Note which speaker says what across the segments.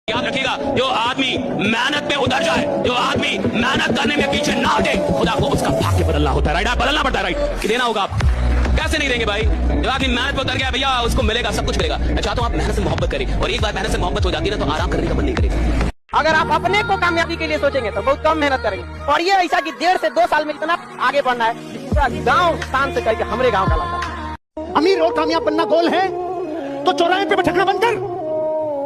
Speaker 1: याद रखिएगा, जो आदमी मेहनत में उतर जाए, जो आदमी मेहनत करने में पीछे ना हटे, खुदा को उसका भाग्य बदलना होता है। राइट, बदलना पड़ता है। राइट, कि देना होगा आप। कैसे नहीं देंगे भाई? जो आदमी मेहनत पे उतर गया भैया, उसको मिलेगा, सब कुछ मिलेगा। मैं चाहता हूँ आप मेहनत से मोहब्बत करें, और एक बार मेहनत से मोहब्बत हो जाती है ना, तो आराम करने का मन नहीं करेगा।
Speaker 2: अगर आप अपने को कामयाबी के लिए सोचेंगे तो बहुत कम मेहनत करेंगे। और ये ऐसा कि 1.5 से 2 साल में इतना आगे बढ़ना है, गांव शान से करके हमारे गांव का लड़का।
Speaker 3: अमीर और कामयाब बनना गोल है तो चौराहे पे भटकना बंद कर,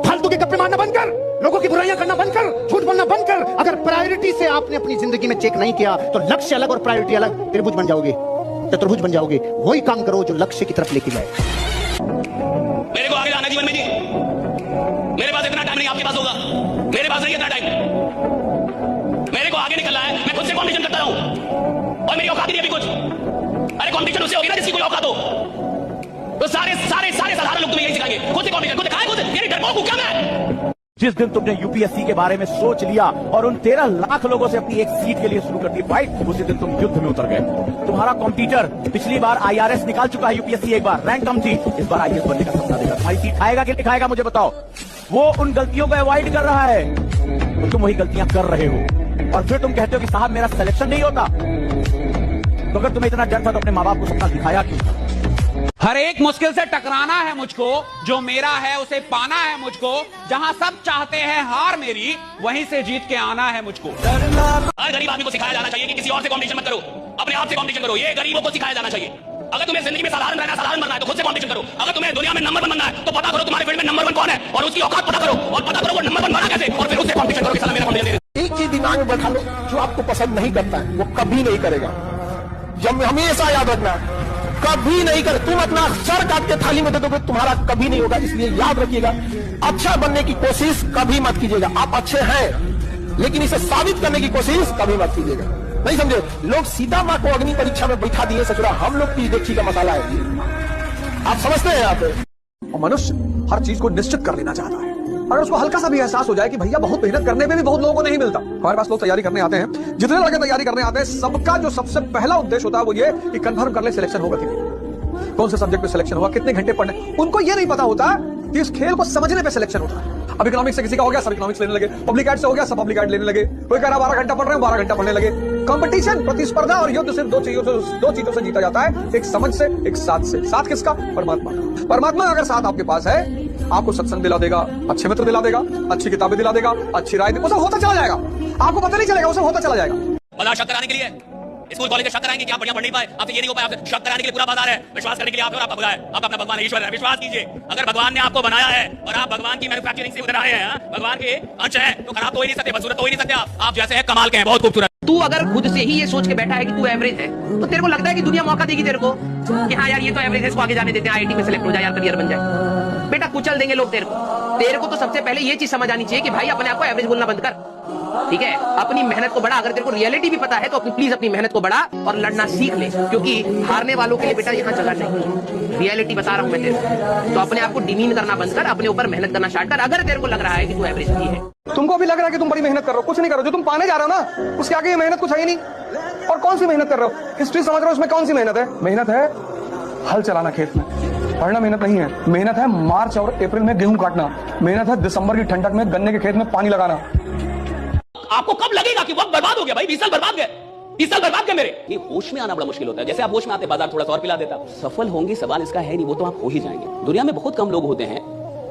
Speaker 3: फालतू के गप्पे मारना बंद कर, लोगों की बुराइयां करना बंद कर, झूठ बोलना बंद कर। अगर प्रायोरिटी से आपने अपनी जिंदगी में चेक नहीं किया तो लक्ष्य अलग और प्रायोरिटी अलग, त्रिभुज बन जाओगे, चतुर्भुज बन जाओगे। वही काम करो जो लक्ष्य की तरफ लेके जाए।
Speaker 1: मेरे को आगे जाना जीवन में जी, मेरे पास इतना टाइम नहीं, आपके पास होगा। मेरे पास नहीं इतना टाइम, मेरे को आगे निकलना है। मैं खुद से कॉम्पिटिशन करता हूं और मेरी औकात नहीं अभी कुछ। अरे कॉम्पिटिशन उससे होगी ना जिसकी कोई औकात हो। तो सारे सारे सारे साधारण लोग तुम्हें यही सिखाएंगे, खुद से कॉम्पिटिशन, खुद दिखाए, खुद मेरी डरपोक हूं क्या मैं?
Speaker 4: जिस दिन तुमने यूपीएससी के बारे में सोच लिया और उन 13 लाख लोगों से अपनी एक सीट के लिए शुरू कर दी फाइट, उसी दिन तुम युद्ध में उतर गए। तुम्हारा कॉम्पिटिटर पिछली बार आईआरएस निकाल चुका है, यूपीएससी एक बार रैंक कम थी, इस बार आईएएस बनने का सपना देगा। तुम्हारी सीट खाएगा कि नहीं खाएगा मुझे बताओ। वो उन गलतियों को अवॉइड कर रहा है, तो तुम वही गलतियां कर रहे हो, और फिर तुम कहते हो कि साहब मेरा सिलेक्शन नहीं होता। तो अगर तुम्हें इतना डर था तो अपने माँ बाप को सपना दिखाया क्यों?
Speaker 5: हर एक मुश्किल से टकराना है मुझको, जो मेरा है उसे पाना है मुझको, जहां सब चाहते हैं हार मेरी, वहीं से जीत के आना है मुझको।
Speaker 1: हर गरीब आदमी को सिखाया जाना चाहिए कि किसी और से कॉम्पिटिशन मत करो, अपने आप से कॉम्पिटिशन करो। ये गरीबों को सिखाया जाना चाहिए। अगर तुम्हें जिंदगी में साधारण रहना, साधारण बनना है, तो खुद से कॉम्पिटिशन करो। अगर तुम्हें दुनिया में नंबर 1 बनना है, तो पता करो तुम्हारे फील्ड में नंबर 1 कौन है, और उसकी औकात पता करो, और पता करो वो नंबर 1 बना कैसे, और फिर उससे कॉम्पिटिशन करो कि साला मेरा कॉम्पिटिशन दे।
Speaker 6: एक चीज दिमाग में बैठा लो, जो आपको पसंद नहीं करता है वो कभी नहीं करेगा। जब हमेशा याद रखना, कभी नहीं कर। तुम अपना सर काट के थाली में दे दोगे, तुम्हारा कभी नहीं होगा। इसलिए याद रखिएगा, अच्छा बनने की कोशिश कभी मत कीजिएगा। आप अच्छे हैं, लेकिन इसे साबित करने की कोशिश कभी मत कीजिएगा। नहीं समझे? लोग सीता माँ को अग्नि परीक्षा में बैठा दिए ससुरा, हम लोग की देखी का मसाला है। आप समझते हैं? आप
Speaker 7: मनुष्य हर चीज को निश्चित कर लेना चाहता है। अगर उसको हल्का सा भी एहसास हो जाए कि भैया बहुत मेहनत करने में भी बहुत लोगों को नहीं मिलता। हमारे पास लोग तैयारी करने आते हैं, जितने लड़के तैयारी करने आते हैं, सबका जो सबसे पहला उद्देश्य होता है वो ये कि कंफर्म कर ले सिलेक्शन होगा कि नहीं, कौन से सब्जेक्ट पे सिलेक्शन होगा, कितने घंटे पढ़ने। उनको ये नहीं पता होता कि इस खेल को समझने पे सिलेक्शन होता है। अब इकोनॉमिक्स से किसी का हो गया, सब इकोनॉमिक्स लेने लगे। पब्लिक एड से हो गया, सब पब्लिक एड लेने लगे। कोई कह रहा 12 घंटा पढ़ रहे हैं, 12 घंटा पढ़ने लगे। कंपटीशन, प्रतिस्पर्धा और युद्ध सिर्फ दो चीजों से जीता जाता है, एक समझ से, एक साथ से। साथ किसका? परमात्मा। परमात्मा अगर साथ आपके पास है, आपको सत्संग दिला देगा, अच्छे मित्र दिला देगा, अच्छी किताबें दिला देगा, अच्छी राय देगा, वो सब होता चला जाएगा। आपको पता नहीं चलेगा, वो सब होता चला जाएगा।
Speaker 1: भला शक कराने के लिए स्कूल कॉलेज शक कराएंगे कि आप बढ़िया पढ़ नहीं पाए, आपसे ये नहीं हो पाया, आपसे शक कराने के लिए पूरा बाजार है। विश्वास करने के लिए आप खुदा है, आप अपना भगवान ईश्वर है। विश्वास कीजिए, अगर भगवान ने आपको बनाया है और आप भगवान की मैन्युफैक्चरिंग से उधर आए हैं, भगवान के अंश हैं, तो खराब तो हो ही नहीं सकते, बदसूरत तो हो ही नहीं सकते। आप जैसे हैं कमाल के हैं, बहुत खूबसूरत।
Speaker 2: तू अगर खुद से ही ये सोच के बैठा है कि तू एवरेज है, तो तेरे को लगता है कि दुनिया मौका देगी तेरे को कि हाँ यार ये तो एवरेज है, इसको आगे जाने देते हैं, आईआईटी में सेलेक्ट हो जाए यार, करियर बन जाए। बेटा कुचल देंगे लोग तेरे को। तेरे को तो सबसे पहले ये चीज समझ आनी चाहिए कि भाई अपने आप को एवरेज बोलना बंद कर, ठीक है? अपनी मेहनत को बढ़ा। अगर तेरे को रियलिटी भी पता है तो प्लीज अपनी मेहनत को बढ़ा और लड़ना सीख ले, क्योंकि हारने वालों के लिए बेटा यहाँ जगह नहीं। रियलिटी बता रहा हूँ मैं तेरे को। तो अपने आप को डिमीन करना बंद कर, अपने ऊपर मेहनत करना स्टार्ट कर। अगर तेरे को लग रहा है कि तू एवरेज नहीं है,
Speaker 7: तुमको भी लग रहा है कि तुम बड़ी मेहनत कर रहे हो, कुछ नहीं कर रहे हो। जो तुम पाने जा रहे हो ना, उसके आगे ये मेहनत कुछ है ही नहीं। और कौन सी मेहनत कर रहे हो? हिस्ट्री समझ रहे हो, उसमें कौन सी मेहनत है? मेहनत है हल चलाना खेत में, पढ़ना मेहनत नहीं है। मेहनत है मार्च और अप्रैल में गेहूं काटना, मेहनत है दिसंबर की ठंडक में गन्ने के खेत में पानी लगाना।
Speaker 1: आपको कब लगेगा कि वक्त बर्बाद हो गया? भाई 20 साल बर्बाद गए, 20 साल बर्बाद गए मेरे। ये होश में आना बड़ा मुश्किल होता है। जैसे आप होश में आते, बाजार थोड़ा सा और पिला देता। सफल होंगे सवाल इसका है नहीं, वो तो आप हो ही जाएंगे। दुनिया में बहुत कम लोग होते हैं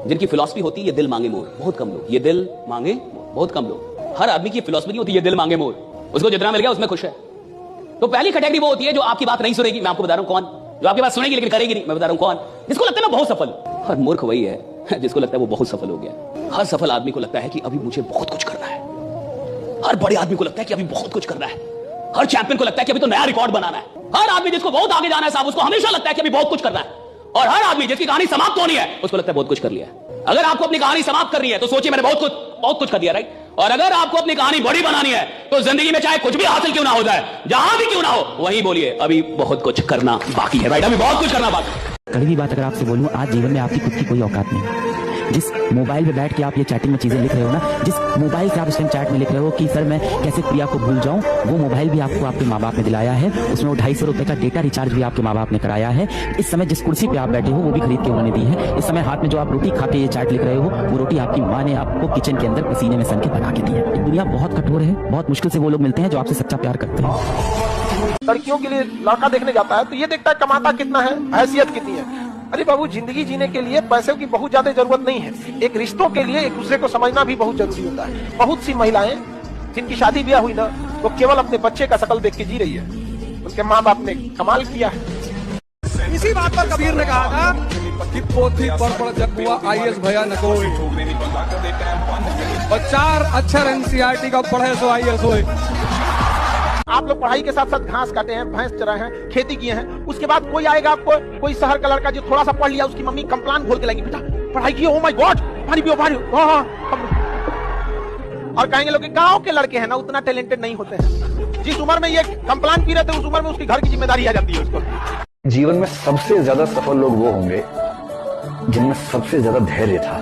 Speaker 1: जिनकी फिलॉसफी होती है ये दिल मांगे मोर। बहुत कम लोग, ये दिल मांगे, बहुत कम लोग। हर आदमी की फिलॉसफी नहीं होती ये दिल मांगे मोर। उसको जितना मिल गया उसमें खुश है। तो पहली कैटेगरी वो होती है जो आपकी बात नहीं सुनेगी। मैं आपको बता रहा हूं कौन। जो आपकी बात सुनेगी लेकिन करेगी नहीं। मैं बता रहा हूं कौन। जिसको लगता है मैं बहुत सफल। और मूर्ख वही है जिसको लगता है वो बहुत सफल हो गया। हर सफल आदमी को लगता है कि अभी मुझे बहुत कुछ करना है। हर बड़े आदमी को लगता है कि अभी बहुत कुछ करना है। हर चैंपियन को लगता है कि अभी तो नया रिकॉर्ड बनाना है। हर आदमी जिसको बहुत आगे जाना है साहब, उसको हमेशा लगता है कि अभी बहुत कुछ करना है। और हर आदमी जिसकी कहानी समाप्त होनी है, उसको लगता है बहुत कुछ कर लिया है। अगर आपको अपनी कहानी समाप्त करनी है तो सोचिए मैंने बहुत कुछ कर दिया, राइट? और अगर आपको अपनी कहानी बड़ी बनानी है तो जिंदगी में चाहे कुछ भी हासिल क्यों ना हो जाए, जहां भी क्यों ना हो, वही बोलिए अभी बहुत कुछ करना बाकी है, राइट? अभी बहुत कुछ करना बाकी।
Speaker 8: कड़वी बात अगर आपसे बोलूं, आज जीवन में आपकी खुद की कोई औकात नहीं। जिस मोबाइल पे बैठ के आप ये चैटिंग में चीजें लिख रहे हो ना, जिस मोबाइल से आप इस टाइम चैट में लिख रहे हो कि सर मैं कैसे प्रिया को भूल जाऊं, वो मोबाइल भी आपको आपके माँ बाप ने दिलाया है, उसमें वो 250 रुपए का डेटा रिचार्ज भी आपके माँ बाप ने कराया है। इस समय जिस कुर्सी पे आप बैठे हो वो भी खरीद के उन्होंने दी है। इस समय हाथ में जो आप रोटी खा के ये चैट लिख रहे हो, वो रोटी आपकी माँ ने आपको किचन के अंदर पसीने में सन के बना के दी है। दुनिया बहुत कठोर है, बहुत मुश्किल से वो लोग मिलते हैं जो आपसे सच्चा प्यार करते हैं।
Speaker 6: लड़कियों के लिए लड़का देखने जाता है तो ये देखता है कमाता कितना है, हैसियत कितनी है। अरे बाबू, जिंदगी जीने के लिए पैसे की बहुत ज्यादा जरूरत नहीं है, एक रिश्तों के लिए एक दूसरे को समझना भी बहुत जरूरी होता है। बहुत सी महिलाएं जिनकी शादी ब्याह हुई ना, वो केवल अपने बच्चे का शकल देख के जी रही है, उनके माँ बाप ने कमाल किया है।
Speaker 7: इसी बात पर कबीर ने कहा था कि पोथी पढ़ जग हुआ IAS भया न कोई, और 4 अक्षर NCERT का पढ़े सो IAS होए।
Speaker 6: आप लोग पढ़ाई के साथ साथ घास काटे हैं, भैंस चराए हैं, खेती किए हैं, उसके बाद कोई आएगा आपको, कोई शहर का लड़का जो थोड़ा सा पढ़ लिया, उसकी मम्मी कंप्लेंट खोल के लाएगी, बेटा पढ़ाई की, ओह माय गॉड, पानी पियो पानी। और कहेंगे लोग गांव के लड़के हैं ना, उतना टैलेंटेड नहीं होते हैं। जिस उम्र में ये कंप्लेंट पी रहे थे, उस उम्र में उसके घर की जिम्मेदारी आ जाती है उसको।
Speaker 9: जीवन में सबसे ज्यादा सफल लोग वो होंगे जिनमें सबसे ज्यादा धैर्य था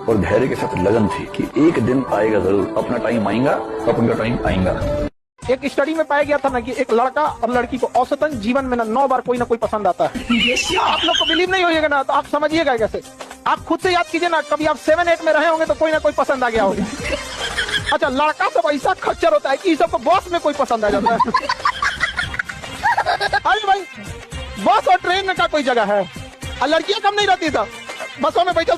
Speaker 9: और धैर्य के साथ लगन थी कि एक दिन आएगा जरूर, अपना टाइम आएगा, अपना टाइम आएगा।
Speaker 6: एक स्टडी में पाया गया था ना कि एक लड़का और लड़की को औसतन जीवन में ना 9 बार कोई ना कोई पसंद आता है। आप लोग को बिलीव नहीं होगा ना, तो आप समझिएगा कैसे। आप खुद से याद कीजिए ना, कभी आप 7-8 में रहे होंगे तो कोई ना कोई पसंद आ गया होगा। अच्छा, लड़का सब ऐसा खच्चर होता है कि सबको बॉस में कोई पसंद आ जाता है। अरे भाई, बस और ट्रेन में का कोई जगह है, और लड़कियां कम नहीं रहती था, बसों में बैठल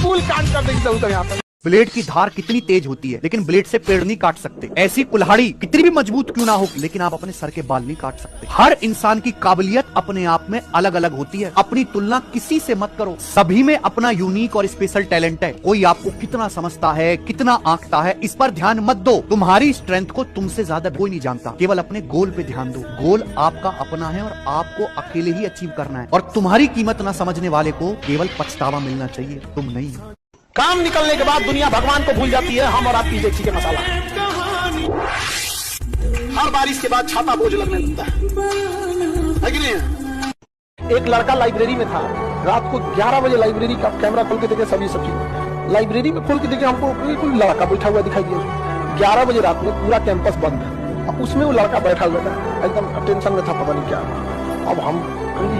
Speaker 6: फूल काट कर देंगे तो यहाँ पर।
Speaker 3: ब्लेड की धार कितनी तेज होती है, लेकिन ब्लेड से पेड़ नहीं काट सकते। ऐसी कुल्हाड़ी कितनी भी मजबूत क्यों ना हो, लेकिन आप अपने सर के बाल नहीं काट सकते। हर इंसान की काबिलियत अपने आप में अलग अलग होती है। अपनी तुलना किसी से मत करो, सभी में अपना यूनिक और स्पेशल टैलेंट है। कोई आपको कितना समझता है, कितना आंकता है, इस पर ध्यान मत दो। तुम्हारी स्ट्रेंथ को तुमसे ज्यादा कोई नहीं जानता। केवल अपने गोल पे ध्यान दो। गोल आपका अपना है और आपको अकेले ही अचीव करना है। और तुम्हारी कीमत ना समझने वाले को केवल पछतावा मिलना चाहिए, तुम नहीं।
Speaker 6: काम निकलने के बाद दुनिया भगवान को भूल जाती है, हम और आपकी देखी के मसाला। हर बारिश के बाद छाता बोझ लगने लगता है कि नहीं? एक लड़का लाइब्रेरी में था, रात को 11 बजे लाइब्रेरी का कैमरा खोल के देखे, सभी सब चीज लाइब्रेरी में खोल के देखे, हमको बिल्कुल लड़का बैठा हुआ दिखाई दिया। 11 बजे रात में पूरा कैंपस बंद है, अब उसमें वो लड़का बैठा हुआ था, एकदम टेंशन में था, पता नहीं क्या। अब हम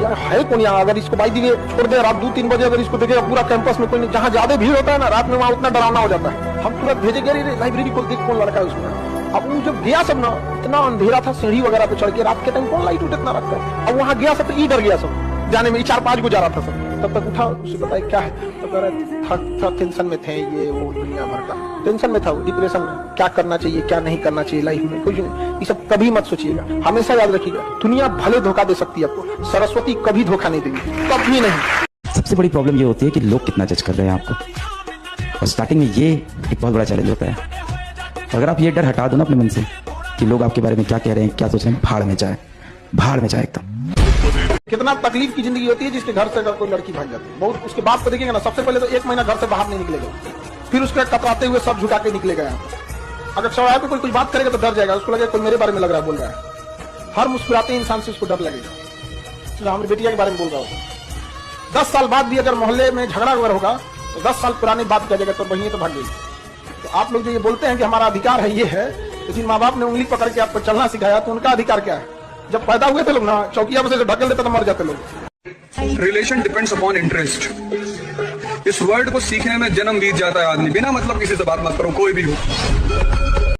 Speaker 6: यार है कौन यहाँ, अगर इसको बाई दिए छोड़ दे, रात 2-3 बजे अगर इसको देखेगा पूरा कैंपस में कोई नहीं, जहाँ ज्यादा भीड़ होता है ना रात में, वहाँ उतना डरावना हो जाता है। हम तुरंत भेजे गए लाइब्रेरी को, देख कौन लड़का है उसमें। अब वो जब गया सब ना, इतना अंधेरा था, सीढ़ी वगैरह पे चढ़ के, रात के टाइम कौन लाइट उठ इतना रखता है। अब वहाँ गया सब तो डर गया सब जाने में, 4-5 को जा रहा था सब। तब तक उठा, उससे बताया क्या है, तो कह रहे था टेंशन में थे, ये वो दुनिया भर का टेंशन में था, डिप्रेशन में, क्या करना चाहिए क्या नहीं करना चाहिए लाइफ में, कुछ नहीं। ये सब कभी मत सोचिएगा, हमेशा याद रखिएगा, दुनिया भले धोखा दे सकती है आपको, सरस्वती कभी धोखा नहीं देगी, कभी नहीं।
Speaker 8: सबसे बड़ी प्रॉब्लम ये होती है कि लोग कितना जज कर रहे हैं आपको, और स्टार्टिंग में ये एक बहुत बड़ा चैलेंज होता है। अगर आप ये डर हटा दो ना अपने मन से कि लोग आपके बारे में क्या कह रहे हैं, क्या सोच रहे हैं, भाड़ में जाए एकदम।
Speaker 6: कितना तकलीफ की जिंदगी होती है जिसके घर से अगर कोई लड़की भाग जाती है। बहुत उसके बाप को देखेंगे ना, सबसे पहले तो 1 महीना घर से बाहर नहीं निकलेगा, फिर उसके कतराते हुए सब झुका के निकलेगा यहाँ। अगर चौराहे पे कोई कुछ बात करेगा तो डर जाएगा, उसको लगेगा कोई मेरे बारे में लग रहा है बोल रहा है। हर मुस्कुराते इंसान से उसको डर लगेगा। हमारी बेटिया के बारे में बोल रहा होगा, 10 साल बाद भी अगर मोहल्ले में झगड़ा वगैरह होगा तो 10 साल पुरानी बात कह जाएगा, तो बहिनी तो भाग गई। तो आप लोग जो ये बोलते हैं कि हमारा अधिकार है, ये है, तो जिन माँ बाप ने उंगली पकड़ के आपको चलना सिखाया, तो उनका अधिकार क्या है? जब पैदा हुए थे लोग ना, चौकिया में से ढकेल देते तो मर जाते लोग।
Speaker 7: Relation depends upon interest. इस वर्ड को सीखने में जन्म बीत जाता है आदमी, बिना मतलब किसी से बात मत करो, कोई भी हो।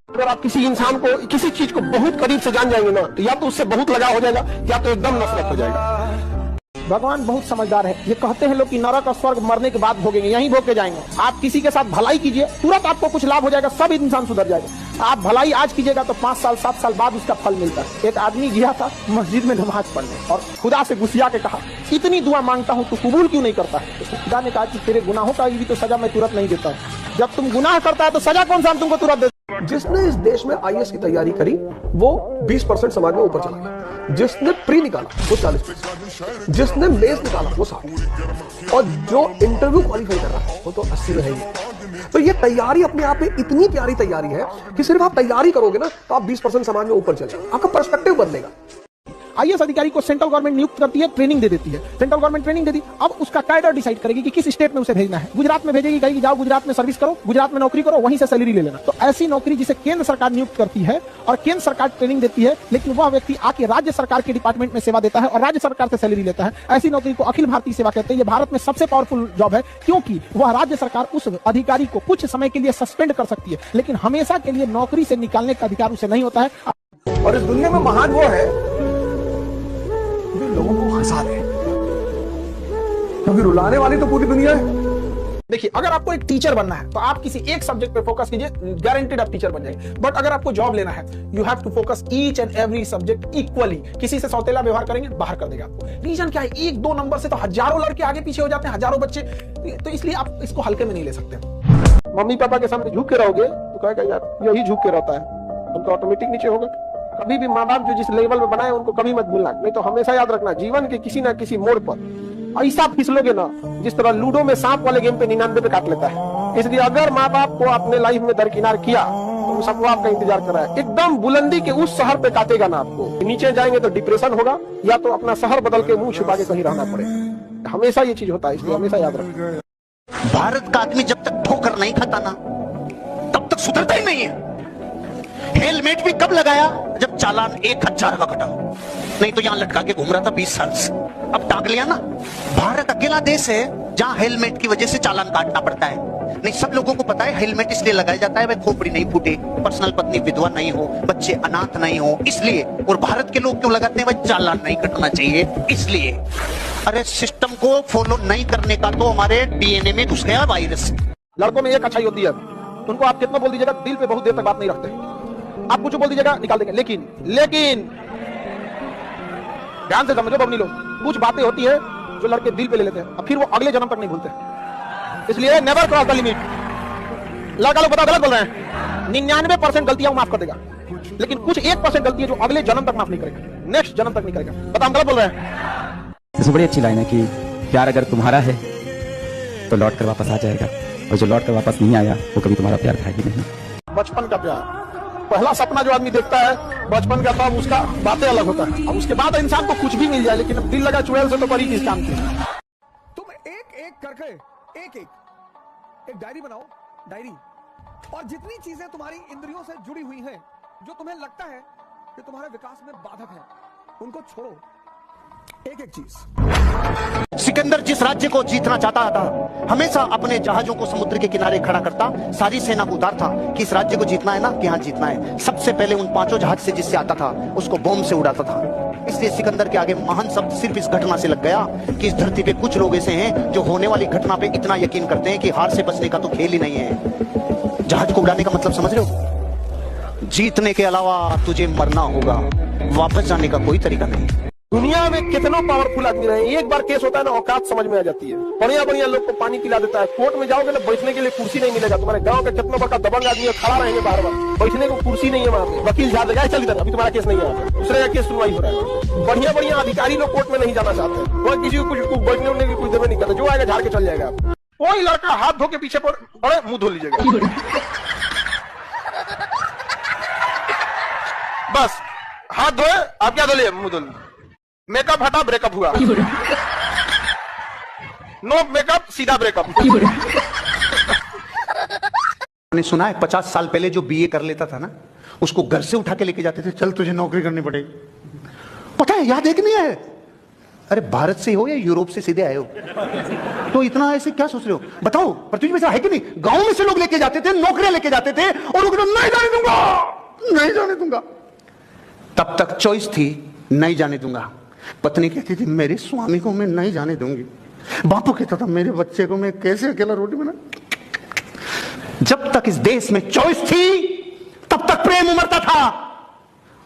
Speaker 6: अगर आप किसी इंसान को, किसी चीज को बहुत करीब से जान जाएंगे ना, तो या तो उससे बहुत लगाव हो जाएगा, या तो एकदम नफरत हो जाएगा। भगवान बहुत समझदार है। ये कहते हैं लोग कि नरक और स्वर्ग मरने के बाद भोगेंगे, यहीं भोग के जाएंगे। आप किसी के साथ भलाई कीजिए, तुरंत आपको कुछ लाभ हो जाएगा, सब इंसान सुधर जाएगा। आप भलाई आज कीजिएगा तो 5 साल 7 साल बाद उसका फल मिलता है। एक आदमी गया था मस्जिद में नमाज पढ़ने और खुदा से गुस्सिया के कहा, इतनी दुआ मांगता हूँ, तू कबूल क्यों नहीं करता है? तो खुदा ने कहा कि तेरे गुनाहों का भी तो सजा मैं तुरंत नहीं देता हूँ। जब तुम गुनाह करता है तो सजा कौन सा हम तुमको तुरंत देता?
Speaker 7: जिसने इस देश में IAS की तैयारी करी वो 20% समाज में ऊपर चला गया, जिसने प्री निकाला वो 40%, जिसने मेज निकाला वो 60%, और जो इंटरव्यू क्वालिफाई कर रहा है वो तो 80 में है। तो ये तैयारी अपने आप में इतनी प्यारी तैयारी है कि सिर्फ आप तैयारी करोगे ना तो आप 20% समाज में ऊपर चले जाओगे, आपका पर्सपेक्टिव बदलेगा।
Speaker 6: आईएएस अधिकारी को सेंट्रल गवर्नमेंट नियुक्त करती है, ट्रेनिंग दे देती है, सेंट्रल गवर्नमेंट ट्रेनिंग दे दी। अब उसका कैडर डिसाइड करेगी कि किस स्टेट में उसे भेजना है। गुजरात में भेजेगी, कहेगी जाओ गुजरात में सर्विस करो, गुजरात में नौकरी करो, वहीं से सैलरी ले लेना। तो ऐसी नौकरी जिसे केंद्र सरकार नियुक्त करती है और केंद्र सरकार ट्रेनिंग देती है, लेकिन वह व्यक्ति आके राज्य सरकार के डिपार्टमेंट में सेवा देता है और राज्य सरकार से सैलरी लेता है, ऐसी नौकरी को अखिल भारतीय सेवा कहते हैं। ये भारत में सबसे पावरफुल जॉब है, क्योंकि वह राज्य सरकार उस अधिकारी को कुछ समय के लिए सस्पेंड कर सकती है, लेकिन हमेशा के लिए नौकरी से निकालने का अधिकार उसे नहीं होता है।
Speaker 7: और इस दुनिया में महान वो है जो लोगों को हंसा दे, क्योंकि रुलाने वाली तो पूरी दुनिया है। देखिए, अगर आपको एक टीचर बनना है तो आप किसी एक सब्जेक्ट पे फोकस कीजिए, गारंटेड आप टीचर बन जाएंगे। बट अगर आपको जॉब लेना है, you have to focus each and every subject equally. किसी से सौतेला व्यवहार करेंगे, बाहर कर देगा आपको। रीजन क्या है? एक दो नंबर से तो हजारों लड़के आगे पीछे हो जाते हैं, हजारों बच्चे। तो इसलिए आप इसको हल्के में नहीं ले सकते। मम्मी पापा के सामने झुक के रहोगे तो कहेगा यार यही झुक के रहता है, उनका ऑटोमेटिक नीचे होगा। कभी भी माँ बाप जो जिस लेवल में बनाए उनको कभी मत भूलना। नहीं तो हमेशा याद रखना, जीवन के किसी ना किसी मोड़ पर ऐसा फिसलोगे ना, जिस तरह लूडो में सांप वाले गेम पे 99 पे काट लेता है। इसलिए अगर माँ बाप को अपने लाइफ में दरकिनार किया तो सबको आपका इंतजार कर रहा है। एकदम बुलंदी के उस शहर पे काटेगा ना आपको। नीचे जाएंगे तो डिप्रेशन होगा, या तो अपना शहर बदल के मुंह छुपा के कहीं रहना पड़ेगा। हमेशा ये चीज होता है, इसलिए हमेशा याद रखना।
Speaker 3: भारत का आदमी जब तक ठोकर नहीं खाता ना, तब तक सुधरता ही नहीं है। हेलमेट भी कब लगाया? जब चालान 1000 का कटा, नहीं तो यहां लटका के घूम रहा था 20 साल से। अब टांग लिया ना। भारत अकेला देश है जहां हेलमेट की वजह से चालान काटना पड़ता है। नहीं, सब लोगों को पता है हेलमेट इसलिए लगाया जाता है भाई खोपड़ी नहीं फूटे, पर्सनल पत्नी विधवा नहीं हो, बच्चे अनाथ नहीं हो, इसलिए। और भारत के लोग क्यों लगाते हैं भाई? चालान नहीं कटना चाहिए इसलिए। अरे सिस्टम को फॉलो नहीं करने का तो हमारे डीएनए में घुस गया वायरस।
Speaker 7: लड़कों में एक अच्छाई होती है, उनको आप कितना बोल दीजिएगा दिल पे बहुत देर तक बात नहीं रखते। आप कुछ बोल दीजिएगा निकाल देंगे। लेकिन ध्यान से समझो बबनी लोग, कुछ बातें होती है जो लड़के दिल पे ले लेते हैं और फिर वो अगले जन्म तक नहीं भूलते। इसलिए नेवर क्रॉस द लिमिट। लड़का लोग बताओ गलत बोल रहे हैं। 99% गलतियां माफ कर देगा, लेकिन कुछ 1% गलती है जो अगले जन्म तक माफ नहीं करेगा, नेक्स्ट जन्म तक नहीं करेगा। बताओ गलत बोल रहे हैं।
Speaker 8: इसमें बड़ी अच्छी लाइन है कि प्यार अगर तुम्हारा है तो लौट कर वापस आ जाएगा, और जो लौट कर वापस नहीं आया वो कभी तुम्हारा प्यार था ही नहीं।
Speaker 7: बचपन का प्यार, पहला सपना जो आदमी देखता है बचपन का, तब उसका बातें अलग होता है। अब उसके बाद इंसान को कुछ भी मिल जाए, लेकिन अब दिल लगा चुड़ैल से तो बड़ी चीज काम की। तुम एक एक करके एक डायरी बनाओ, डायरी, और जितनी चीजें तुम्हारी इंद्रियों से जुड़ी हुई हैं, जो तुम्हें लगता है कि तुम्हारे विकास में बाधक है, उनको छोड़ो। एक एक चीज।
Speaker 3: सिकंदर जिस राज्य को जीतना चाहता था, हमेशा अपने जहाजों को समुद्र के किनारे खड़ा करता, सारी सेना को उतारता कि इस राज्य को जीतना है ना, कि हाँ जीतना है। सबसे पहले उन 5 जहाज से जिससे आता था उसको बम से उड़ाता था। इसलिए सिकंदर के आगे महान शब्द सिर्फ इस घटना से लग गया कि इस धरती पे कुछ लोग ऐसे हैं जो होने वाली घटना पे इतना यकीन करते हैं कि हार से बचने का तो खेल ही नहीं है। जहाज को उड़ाने का मतलब समझ रहे हो? जीतने के अलावा तुझे मरना होगा, वापस जाने का कोई तरीका नहीं।
Speaker 7: दुनिया में कितना पावरफुल आदमी रहे, एक बार केस होता है ना, औकात समझ में आ जाती है। बढ़िया बढ़िया लोग को पानी पिला देता है। कोर्ट में जाओगे ना, बैठने के लिए कुर्सी नहीं मिलेगा। तुम्हारे गांव का कितना बड़ा दबंग आदमी है, खड़ा रहेंगे बार बार, बैठने को कुर्सी नहीं है वहां पे। वकील जा देगा, चल इधर, अभी तुम्हारा केस नहीं है, दूसरे का केस सुनवाई हो रहा है। बढ़िया बढ़िया अधिकारी लोग कोर्ट में नहीं जाना चाहते, वो किसी को कुछ बैठने उठने की कुछ जरूरत नहीं करता, जो आएगा झाड़ के चल जाएगा। कोई लड़का हाथ धो के पीछे पर अरे मुंह धो लीजिएगा, बस हाथ धोए, आप क्या धो लिए? मुंह धो लिए। मेकअप हटा, ब्रेकअप हुआ। नो मेकअप, सीधा ब्रेकअप।
Speaker 3: मैंने सुना है 50 साल पहले जो बीए कर लेता था ना, उसको घर से उठा के लेके जाते थे, चल तुझे नौकरी करनी पड़ेगी। पता है, याद है कि नहीं है? अरे भारत से हो या यूरोप से सीधे आए हो, तो इतना ऐसे क्या सोच रहे हो? बताओ, पृथ्वी में है कि नहीं? गांव में से लोग लेके जाते थे, नौकरियां लेके जाते थे, और वो नहीं जाने दूंगा, नहीं जाने दूंगा। तब तक चॉइस थी, नहीं जाने दूंगा। पत्नी कहती थी मेरे स्वामी को मैं नहीं जाने दूंगी। बापू कहता था मेरे बच्चे को मैं कैसे अकेला रोटी बना। जब तक इस देश में चॉइस थी, तब तक प्रेम उमड़ता था।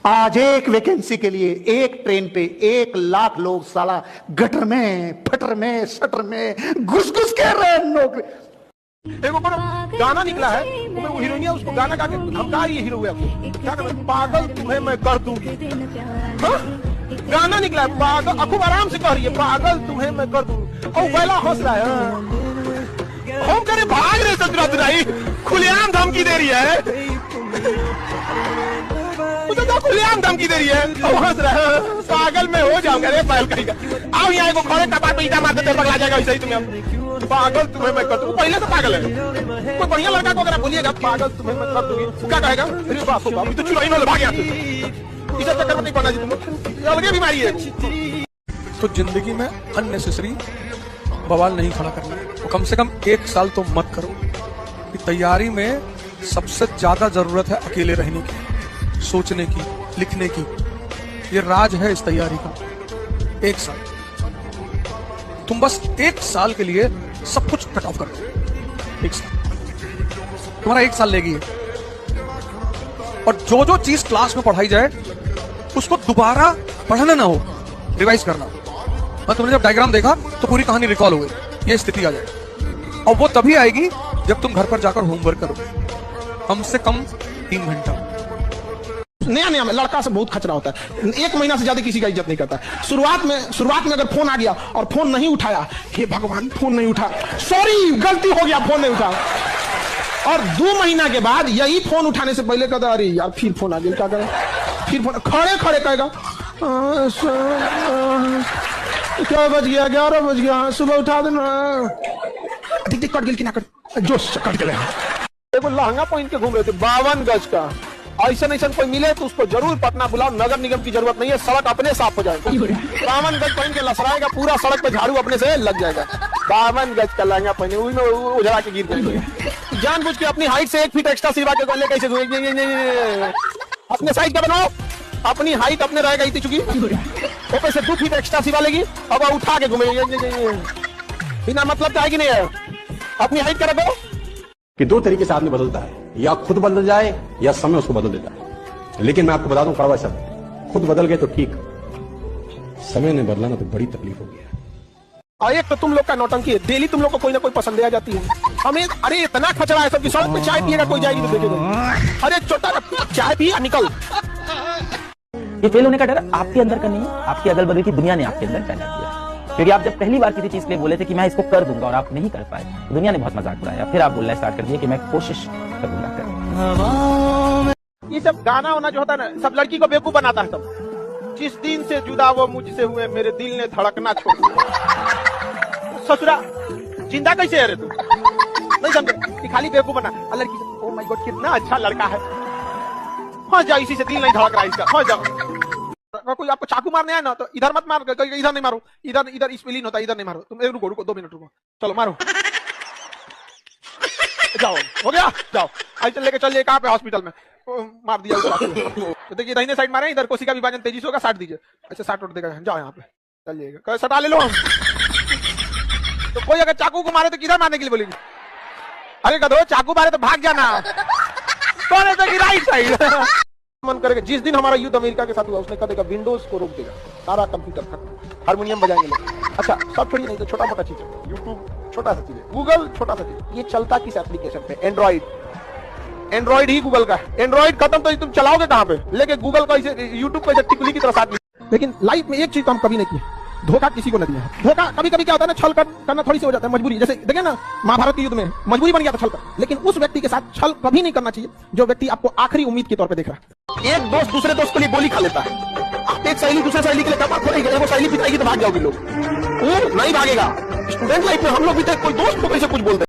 Speaker 3: आज एक वैकेंसी के लिए एक ट्रेन पे 1 लाख लोग साला गटर में, फटर में, शटर में घुस घुस के रहे नौकरी।
Speaker 7: एक ऊपर गाना निकला है, वो हीरोइन है, उसको गाना गा के धमका रही है हीरो को, क्या कर, पागल तुम्हें मैं कर दूंगी। गाना निकला है, पागल, खूब आराम से कह रही है, पागल तुम्हें मैं कर दूंगी, और पहला हंस रहा है। हम करे भाग रहे ससुराल, खुलेआम धमकी दे रही है।
Speaker 6: खुलेआम धमकी दे रही है और हंस रहा है। पागल में हो जाऊंगा रे पायल करेगा। आओ यहाँ को खड़े कपाट पे ईटा मारते तेरे पगला जाएगा वैसे ही तुम्हें। पागल तुम्हें मैं कर दूंगा। पहले तो पागल है। कोई बढ़िया लड़का को अगर आप बोलिएगा पागल तुम्हें मैं कर दूंगी, क्या कहेगा? अरे बाप रे बाप, तो चुराई में भाग गया। इसे चक्कर में नहीं पड़ना जी तुम, अलग बीमारी है।
Speaker 7: तो जिंदगी में अननेसेसरी बवाल नहीं खड़ा करना है। तो कम से कम 1 साल तो मत करो। कि तैयारी में सबसे ज्यादा जरूरत है अकेले रहने की, सोचने की, लिखने की। ये राज है इस तैयारी का। 1 साल तुम बस 1 साल के लिए सब कुछ कट ऑफ कर दो। 1 साल तुम्हारा 1 साल लेगी। और जो जो चीज क्लास में पढ़ाई जाए उसको दोबारा पढ़ना ना हो, रिवाइज करना। और तुमने जब डायग्राम देखा तो पूरी कहानी रिकॉल हो गई, ये स्थिति आ जाए। और वो तभी आएगी जब तुम घर पर जाकर होमवर्क करो, कम से कम 3 घंटा।
Speaker 6: नया नया में लड़का से बहुत खतरा होता है। 1 महीना से ज्यादा किसी का इज्जत नहीं करता। शुरुआत में अगर फोन आ गया और फोन नहीं उठाया, हे भगवान फोन नहीं उठा, सॉरी गलती हो गया फोन नहीं उठा। और 2 महीना के बाद यही फोन उठाने से पहले कहता अरे यार फिर फोन आ गया, क्या करें? फिर फोन खड़े खड़े कहेगा क्या बज गया, 11 बज गया, सुबह उठा देना। दिख कट गिल की ना कट, जोश कट गया। देखो लहंगा पहन के घूम रहे थे 52 गज का। ऐसा कोई मिले तो उसको जरूर पटना बुलाओ, नगर निगम की जरूरत नहीं है, सड़क अपने साफ हो जाएगा। 52 गज पहन के लसराएगा, पूरा सड़क पे झाड़ू अपने से लग जाएगा। 52 गज का लहंगा पहने उजड़ा के गिर जाएगा। जानबूझ के अपनी हाइट से 1 फीट एक्स्ट्रा सिवा के गोले कैसे अपने साइज का बनाओ, अपनी हाइट अपने रहेगा इतनी चुकी, ऊपर से 2 फीट एक्स्ट्रा सिवा लेगी, अब उठा के घूमेगी बिना मतलब है कि नहीं है। अपनी हाइट का रखो।
Speaker 10: कि 2 तरीके से आदमी बदलता है, या खुद बदल जाए या समय उसको बदल देता है। लेकिन मैं आपको बता दूं कड़वा शब्द, खुद बदल गए तो ठीक, समय ने बदला ना तो बड़ी तकलीफ होगी।
Speaker 6: और एक तो तुम लोग का नौटंकी है, डेली तुम लोग को कोई ना कोई पसंद आ जाती है। हमें अरे इतना खचरा है सबकी, सड़क पे चाय पिएगा कोई जाएगी तो देखेगा, अरे छोटा चाय पिए निकल।
Speaker 8: ये फेल होने का डर आपके अंदर का नहीं है, आपकी अगल बगल की दुनिया ने आपके अंदर पैदा किया। क्योंकि आप जब पहली बार किसी चीज के लिए बोले थे कि मैं इसको कर दूंगा और आप नहीं कर पाए, दुनिया ने बहुत मजाक उड़ाया। फिर आप बोलना स्टार्ट कर दिया कि मैं कोशिश करूंगा कर।
Speaker 6: ये सब गाना वाना जो होता है ना, सब लड़की को बेवकूफ बनाता है। सब जिस दिन से जुदा वो मुझसे हुए, मेरे दिल ने धड़कना छोड़ दिया। ससुरा जिंदा कैसे है रे तू? नहीं समझे कि खाली बेवकूफ बना। लड़की से ओ माय गॉड कितना अच्छा लड़का है, हाँ जाओ, इसी से दिल नहीं धड़क रहा इसका, हाँ जाओ। कोई आपको चाकू मारने आए ना तो इधर मत मार, इधर नहीं मारो, इधर स्पेलिंग होता है, इधर नहीं मारो। तुम रुको 2 मिनट रुको, चलो मारो। जाओ हो गया, जाओ आज लेके चलिए कहाँ पे हॉस्पिटल में। मार दिया तो देखिए दाहिने साइड मारे, इधर कोशिका विभाजन तेजी से होगा, 60 दीजिए। अच्छा 60 देगा, जाओ यहाँ पे चलिएगा, सटा ले लो हम। तो कोई अगर चाकू को मारे तो किधर मारने के लिए बोलेगी? अरे गधो चाकू मारे तो भाग जाना, कौन है तो कि राइट साइड। मन करेगा जिस दिन हमारा युद्ध अमेरिका के साथ हुआ, उसने कहा विंडोज को रोक देगा, सारा कंप्यूटर खत्म, हारमोनियम बजाएंगे लोग। अच्छा सब छोड़िए, नहीं तो छोटा मोटा चीज है, यूट्यूब छोटा सा चीज है, गूगल छोटा सा चीज। ये चलता किस एप्लीकेशन पे? एंड्रॉइड ही गूगल का है। एंड्रॉइड खत्म तो तुम चलाओगे कहाँ पे? लेके गूगल का यूट्यूब को टिकुली की तरह साथ। लेकिन लाइफ में एक चीज तो हम कभी नहीं किया, धोखा किसी को न दिया। धोखा कभी कभी क्या होता है ना, छल करना थोड़ी सी हो जाता है, मजबूरी। जैसे देखिए ना महाभारत के युद्ध में मजबूरी बन गया था छल कर, लेकिन उस व्यक्ति के साथ छल कभी नहीं करना चाहिए जो व्यक्ति आपको आखिरी उम्मीद के तौर पे देख रहा है। एक दोस्त दूसरे दोस्त के लिए गोली खा लेता है, आप एक सहेली दूसरे सहेली के लिए कपड़ा खोलेगी, वो सहेली पिटाएगी तो भाग जाओगे लोग, वो नहीं भागेगा। स्टूडेंट लाइफ में हम लोग भी थे, कोई दोस्त को कैसे कुछ बोलते